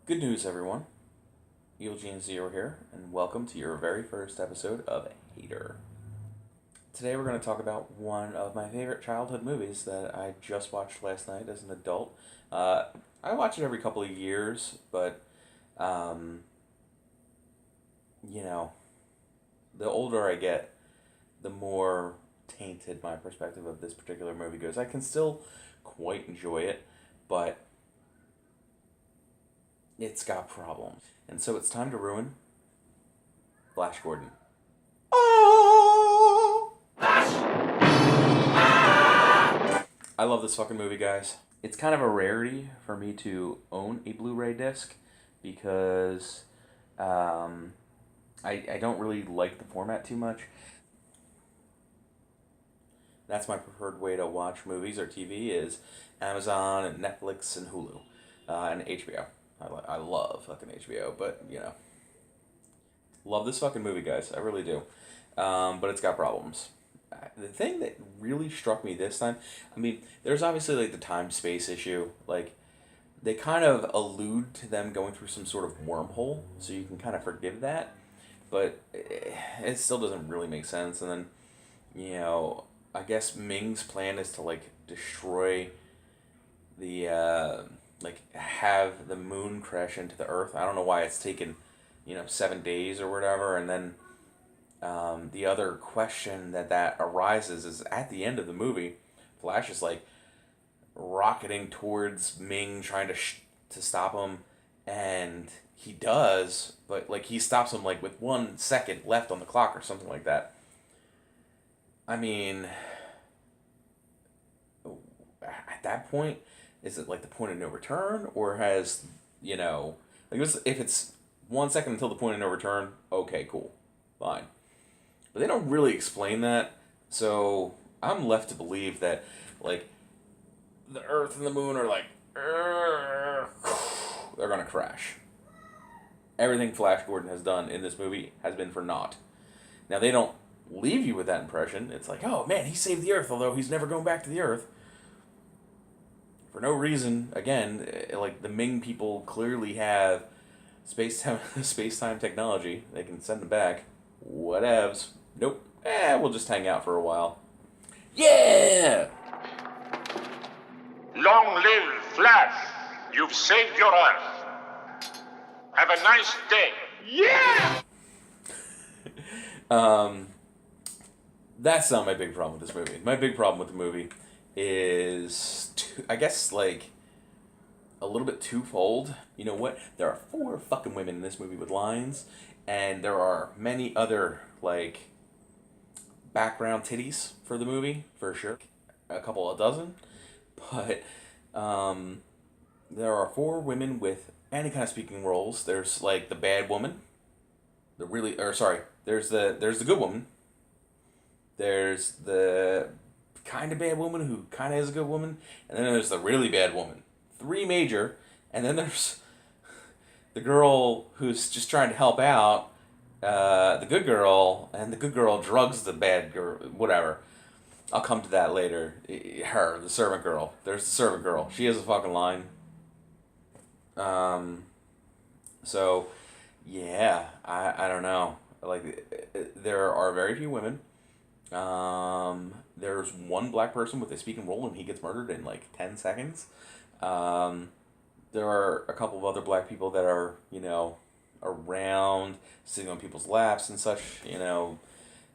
Good news, everyone. Eugene Zero here, and welcome to your very first episode of H8tr. Today we're going to talk about one of my favorite childhood movies that I just watched last night as an adult. I watch it every couple of years, but, um, you know, the older I get, the more tainted my perspective of this particular movie goes. I can still quite enjoy it, but it's got problems. And so it's time to ruin Flash Gordon. Oh! I love this fucking movie, guys. It's kind of a rarity for me to own a Blu-ray disc because I don't really like the format too much. That's my preferred way to watch movies or TV is Amazon and Netflix and Hulu and HBO. I love fucking HBO, but love this fucking movie, guys. I really do. But it's got problems. The thing that really struck me this time, I mean, there's obviously like the time space issue. Like, they kind of allude to them going through some sort of wormhole, so you can kind of forgive that. But it still doesn't really make sense. And then, I guess Ming's plan is to like destroy the have the moon crash into the Earth. I don't know why it's taken 7 days or whatever. And then the other question that arises is at the end of the movie, Flash is like rocketing towards Ming, trying to stop him, and he does, but like he stops him like with 1 second left on the clock or something like that. I mean, at that point, is it like the point of no return, or has like if it's 1 second until the point of no return? Okay, cool, fine. But they don't really explain that, so I'm left to believe that like the Earth and the Moon are like they're gonna crash. Everything Flash Gordon has done in this movie has been for naught. Now they don't leave you with that impression. It's like, oh man, he saved the Earth, although he's never going back to the Earth. For no reason, again, like the Ming people clearly have space time technology. They can send them back. Whatevs. Nope. We'll just hang out for a while. Yeah! Long live Flash! You've saved your Earth. Have a nice day. Yeah! That's not my big problem with this movie. My big problem with the movie is, I guess, like, a little bit twofold. You know what? There are 4 fucking women in this movie with lines, and there are many other, like, background titties for the movie, for sure. A couple of dozen. But, there are 4 women with any kind of speaking roles. There's, like, the bad woman. There's the good woman. There's the kind of bad woman who kind of is a good woman, and then there's the really bad woman. 3 major, and then there's the girl who's just trying to help out, the good girl, and the good girl drugs the bad girl, whatever. I'll come to that later. Her, the servant girl. There's the servant girl. She has a fucking line. So, yeah, I don't know. Like, there are very few women. There's one black person with a speaking role, and he gets murdered in like 10 seconds. There are a couple of other black people that are, around, sitting on people's laps and such,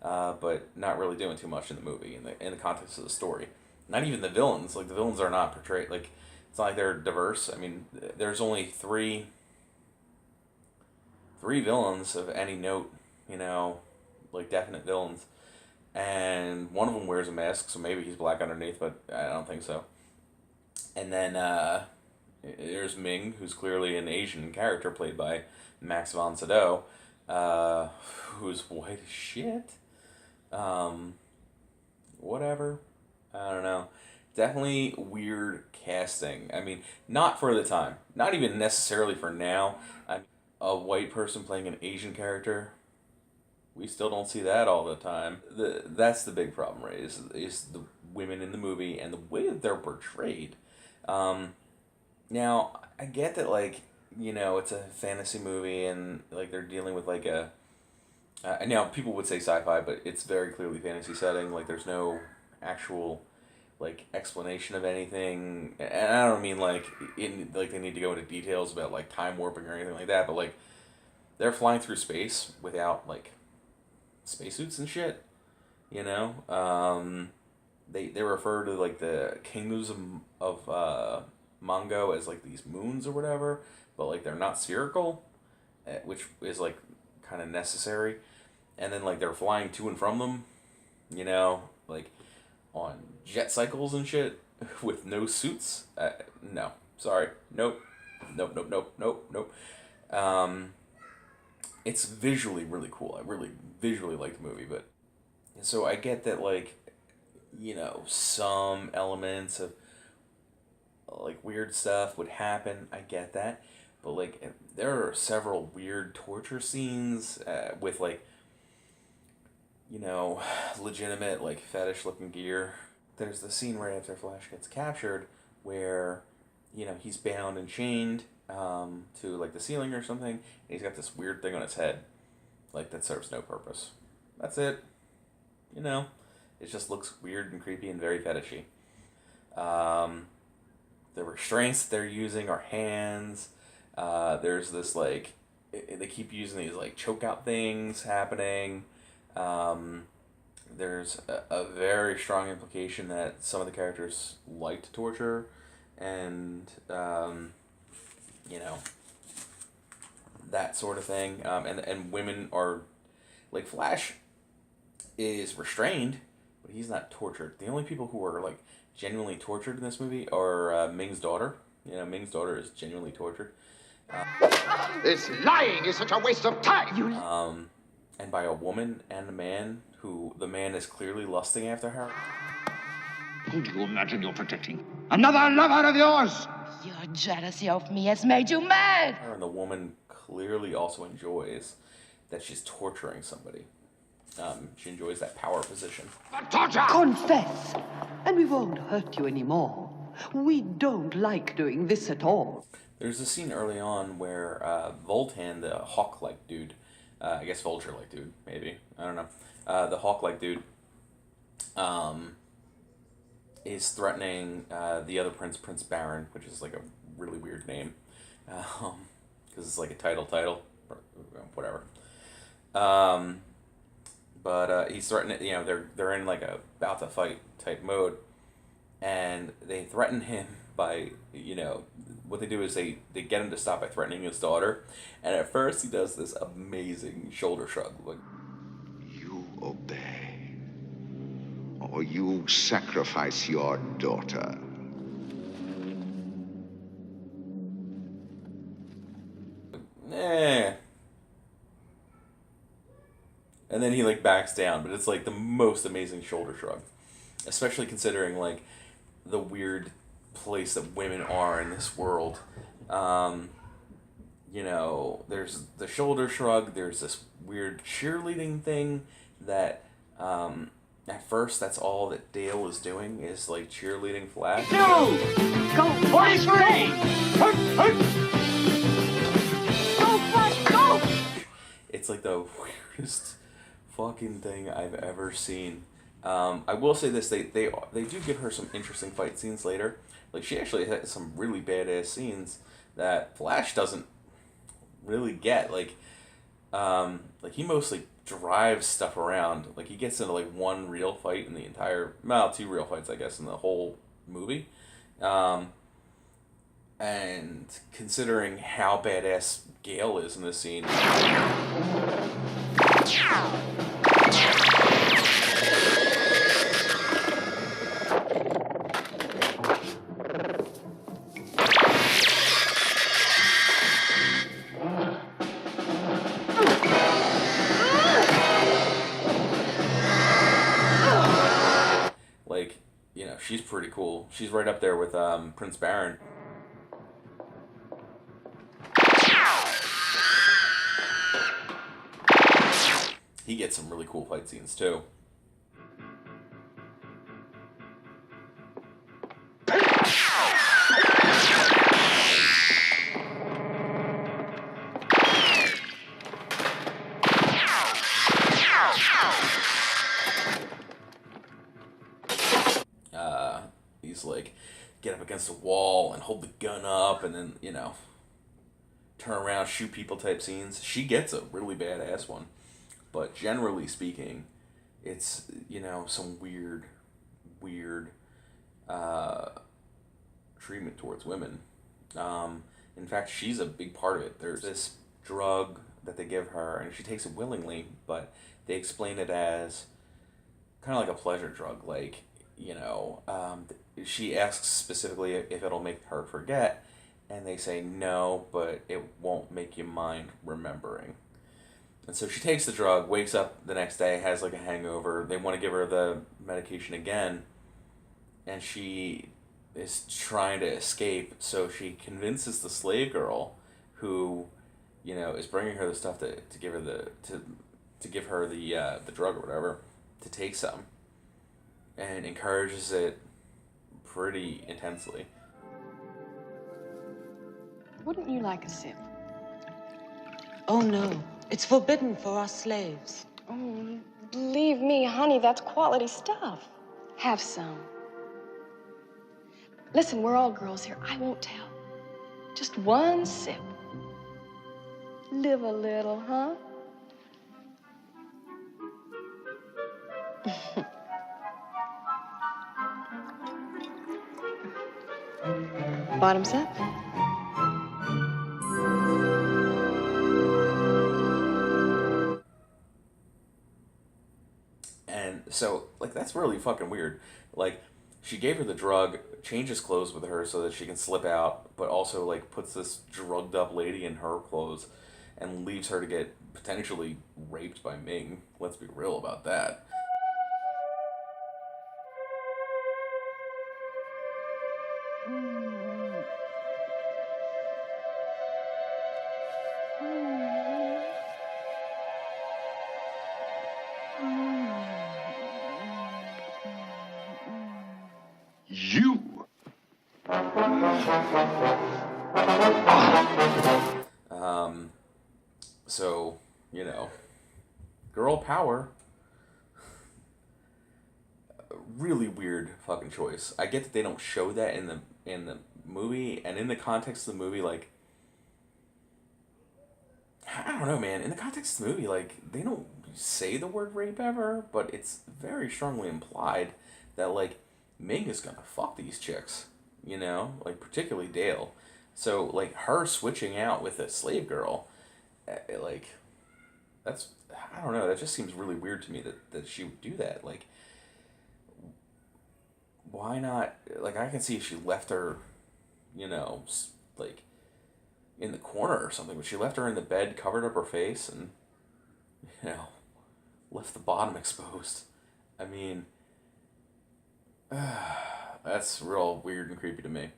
but not really doing too much in the movie, in the context of the story. Not even the villains. Like, the villains are not portrayed, like, it's not like they're diverse. I mean, there's only three villains of any note, like definite villains. And one of them wears a mask, so maybe he's black underneath, but I don't think so. And then there's Ming, who's clearly an Asian character played by Max von Sydow, who's white as shit. Whatever. I don't know. Definitely weird casting. I mean, not for the time. Not even necessarily for now. I mean, a white person playing an Asian character, we still don't see that all the time. That's the big problem, right? Is the women in the movie and the way that they're portrayed. Now, I get that, like, you know, it's a fantasy movie, and like they're dealing with like a. Now people would say sci-fi, but it's very clearly fantasy setting. Like there's no actual like explanation of anything, and I don't mean like like they need to go into details about like time warping or anything like that, but like they're flying through space without like spacesuits and shit. You know, they refer to like the kingdoms of Mongo as like these moons or whatever, but like they're not spherical, which is like kind of necessary. And then like they're flying to and from them, you know, like on jet cycles and shit with no suits. No, sorry, nope, nope, nope, nope, nope, nope. It's visually really cool. I really visually like the movie, but so I get that like, you know, some elements of like weird stuff would happen. I get that, but like there are several weird torture scenes with like, you know, legitimate like fetish looking gear. There's the scene right after Flash gets captured where, you know, he's bound and chained to like the ceiling or something, and he's got this weird thing on his head, like that serves no purpose. That's it. You know, it just looks weird and creepy and very fetishy. The restraints they're using are hands. There's this like they keep using these like choke out things happening. There's a very strong implication that some of the characters like to torture, and you know, that sort of thing. And women are like Flash is restrained, but he's not tortured. The only people who are like genuinely tortured in this movie are Ming's daughter. You know, Ming's daughter is genuinely tortured. This lying is such a waste of time. And by a woman and a man who the man is clearly lusting after her. Who do you imagine you're protecting? Another lover of yours? Your jealousy of me has made you mad. And the woman clearly also enjoys that she's torturing somebody. She enjoys that power position. Torture! Confess, and we won't hurt you anymore. We don't like doing this at all. There's a scene early on where Voltan, the hawk-like dude, I guess vulture-like dude, maybe, I don't know, the hawk-like dude, is threatening the other prince, Prince Baron, which is like a really weird name, because it's like a title, or whatever. But he's threatening, you know, they're in like a about to fight type mode, and they threaten him by, you know, what they do is they get him to stop by threatening his daughter, and at first he does this amazing shoulder shrug, like, You obey, or you sacrifice your daughter. eh. And then he like backs down, but it's like the most amazing shoulder shrug, especially considering like the weird place that women are in this world. You know, there's the shoulder shrug, there's this weird cheerleading thing that at first that's all that Dale is doing is like cheerleading Flash. No! Go, Flash, go! Go, Flash, go! It's like the weirdest fucking thing I've ever seen. I will say this, they do give her some interesting fight scenes later. Like, she actually has some really badass scenes that Flash doesn't really get. Like he mostly drives stuff around. Like, he gets into, like, one real fight in the entire... Well, two real fights, I guess, in the whole movie. And considering how badass Gail is in this scene... Like, you know, she's pretty cool. She's right up there with Prince Baron. He gets some really cool fight scenes too. movies, like get up against a wall and hold the gun up and then, you know, turn around, shoot people type scenes. She gets a really badass one. But generally speaking, it's, you know, some weird treatment towards women. In fact, she's a big part of it. There's this drug that they give her, and she takes it willingly, but they explain it as kind of like a pleasure drug. Like, you know, she asks specifically if it'll make her forget, and they say no, but it won't make you mind remembering. And so she takes the drug, wakes up the next day, has like a hangover. They want to give her the medication again, and she is trying to escape. So she convinces the slave girl, who, you know, is bringing her the stuff to give her to give her the drug or whatever, to take some, and encourages it pretty intensely. Wouldn't you like a sip? Oh, no. It's forbidden for us slaves. Oh, believe me, honey, that's quality stuff. Have some. Listen, we're all girls here. I won't tell. Just one sip. Live a little, huh? Bottoms up. And so, like, that's really fucking weird. Like, she gave her the drug, changes clothes with her so that she can slip out, but also, like, puts this drugged up lady in her clothes and leaves her to get potentially raped by Ming. Let's be real about that. You! So, you know, girl power. Really weird fucking choice. I get that they don't show that in the movie, and in the context of the movie, like, I don't know, man. In the context of the movie, like, they don't say the word rape ever, but it's very strongly implied that, like, Ming is gonna fuck these chicks, you know, like, particularly Dale. So, like, her switching out with a slave girl, like, that's, I don't know, that just seems really weird to me that she would do that. Like, why not, like, I can see if she left her, you know, like, in the corner or something, but she left her in the bed, covered up her face, and, you know, left the bottom exposed. I mean, that's real weird and creepy to me.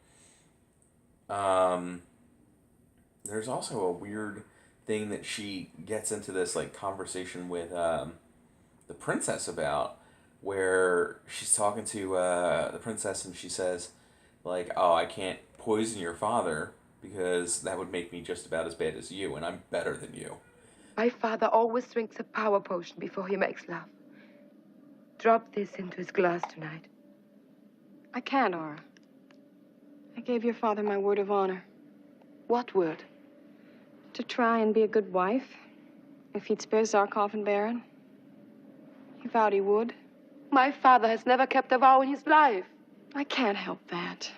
There's also a weird thing that she gets into this, like, conversation with the princess about, where she's talking to the princess, and she says, like, oh, I can't poison your father because that would make me just about as bad as you, and I'm better than you. My father always drinks a power potion before he makes love. Drop this into his glass tonight. I can't, Aura. I gave your father my word of honor. What word? To try and be a good wife, if he'd spare Zarkov and Baron. He vowed he would. My father has never kept a vow in his life. I can't help that.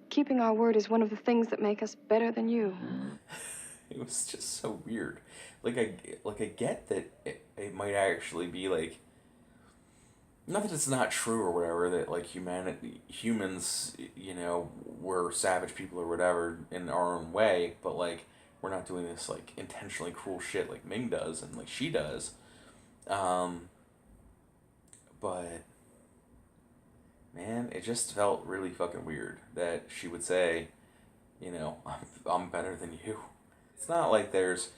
Keeping our word is one of the things that make us better than you. It was just so weird. Like, I get that it might actually be, like, not that it's not true or whatever, that, like, humans, you know, we're savage people or whatever in our own way, but, like, we're not doing this, like, intentionally cruel shit like Ming does and, like, she does. But, man, it just felt really fucking weird that she would say, you know, I'm better than you. It's not like there's,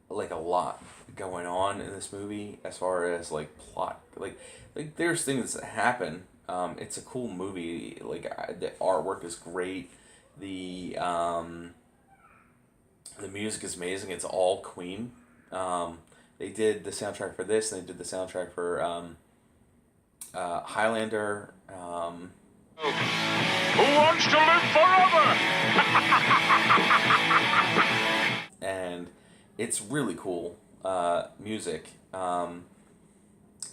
like, a lot going on in this movie as far as, like, plot. Like there's things that happen. It's a cool movie. Like, the artwork is great. The music is amazing. It's all Queen. They did the soundtrack for this, and they did the soundtrack for Highlander. it's really cool music,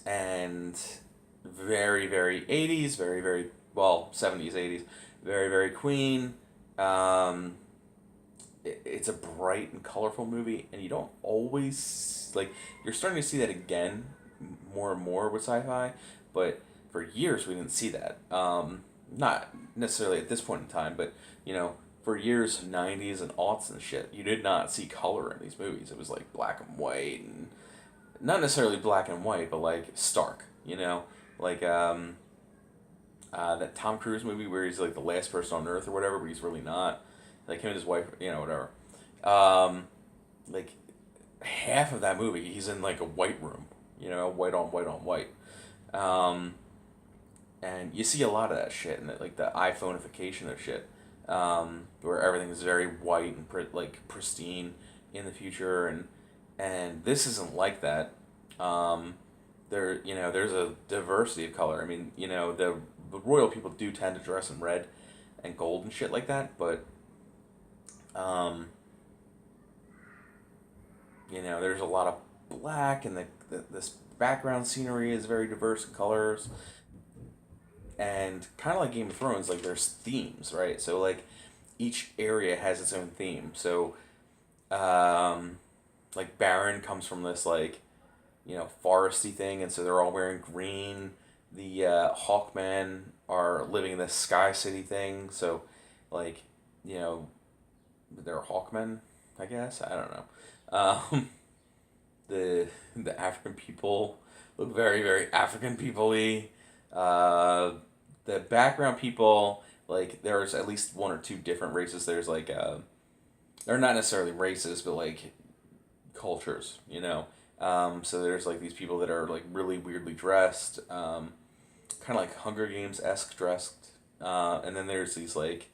and very, very 80s, very, very, well, 70s, 80s, very, very Queen. It's a bright and colorful movie, and you don't always, like, you're starting to see that again more and more with sci-fi, but for years we didn't see that. Not necessarily at this point in time, but, you know, for years, 90s and aughts and shit, you did not see color in these movies. It was like black and white, and not necessarily black and white, but like stark, you know? Like, that Tom Cruise movie where he's like the last person on Earth or whatever, but he's really not. Like him and his wife, you know, whatever. Like half of that movie, he's in like a white room, you know, white on white on white. And you see a lot of that shit, and like the iPhoneification of shit, where everything is very white and pristine in the future, and this isn't like that. There, you know, there's a diversity of color. I mean, you know, the royal people do tend to dress in red and gold and shit like that, but you know, there's a lot of black, and this background scenery is very diverse in colors, and kind of like Game of Thrones, like there's themes, right? So like each area has its own theme. So like Baron comes from this like, you know, foresty thing, and so they're all wearing green. The Hawkmen are living in this Sky City thing, so like, you know, they're Hawkmen, I guess. I don't know. The African people look very, very African people-y. The background people, like, there's at least one or two different races. There's like they're not necessarily races, but like cultures, you know. So there's like these people that are like really weirdly dressed, kind of like Hunger Games-esque dressed, and then there's these like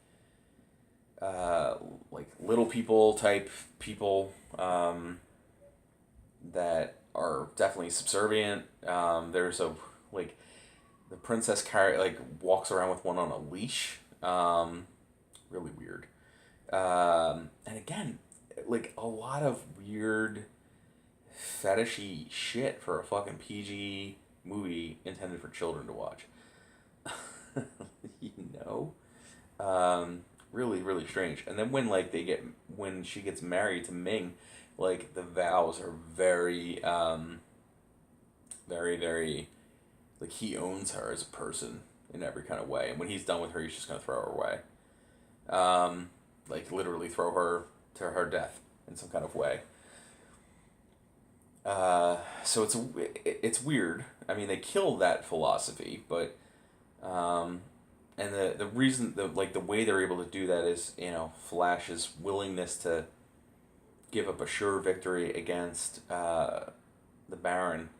little people type people that are definitely subservient. There's a like the princess walks around with one on a leash. Really weird. And again, like a lot of weird fetishy shit for a fucking PG movie intended for children to watch. You know? Really, really strange. And then when she gets married to Ming, like the vows are very, very, very, like he owns her as a person in every kind of way. And when he's done with her, he's just gonna throw her away. Like literally throw her to her death in some kind of way. So it's weird. I mean, they kill that philosophy, but and the reason the way they're able to do that is, you know, Flash's willingness to give up a sure victory against the Baron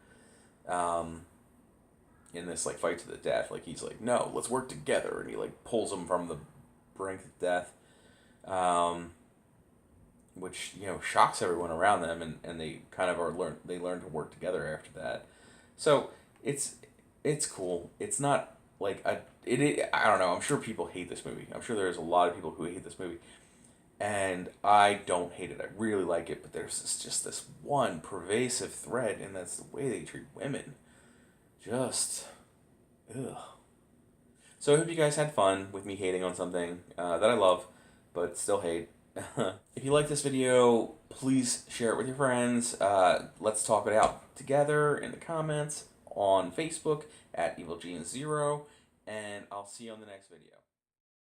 in this like fight to the death. Like he's like, no, let's work together, and he like pulls him from the brink of death. Which, you know, shocks everyone around them, and they kind of learn to work together after that. So it's cool. It's not like I don't know. I'm sure people hate this movie. I'm sure there's a lot of people who hate this movie, and I don't hate it. I really like it, but there's just this one pervasive thread, and that's the way they treat women. Just, ugh. So I hope you guys had fun with me hating on something that I love, but still hate. If you like this video, please share it with your friends. Let's talk it out together in the comments on Facebook at EvilGene0, and I'll see you on the next video.